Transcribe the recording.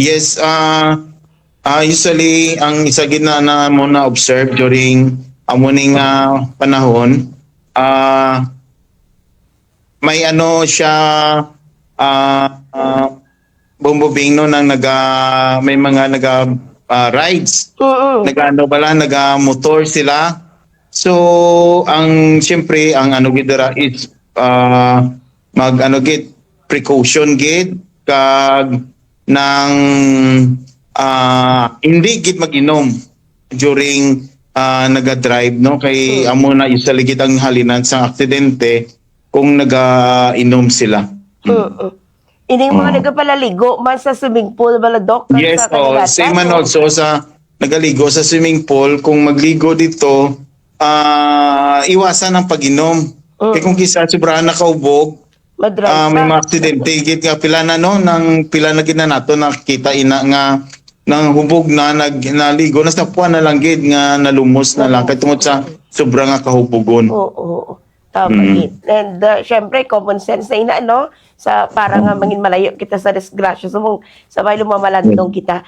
Yes, usually ang isa gid na mo na observe during amuning panahon, ah may ano siya, ah ah, bumbubing no nang may mga rides, Mm. motor sila. So ang siyempre ang ano gid dira is mag ano gid precaution gid kag nang hindi gid mag-inom during naga-drive no kay Mm. amo na usually gid ang halinan sa aksidente kung naga-inom sila. Mm. Ining mga Oo. nagapalaligo man sa swimming pool bala Dok kag Yes, sa kadagatan same man o also sa nagaligo sa swimming pool. Kung magligo dito, iwasan ang pag-inom. Kaya kung kisa sobrahan na kaubog, madrive may pa. mga aksidente gid nga pila na no nang pila na gid na nato nakita ina nga nang hubog na naligo na sa puwan na lang gid nga nalumos na lang kay tungod sa sobra nga kahubogon. Oo. Tama Mm. gid. And syempre common sense na ina no sa para nga mangin malayo kita sa disgrasya sumong sabay lumamalandong kita.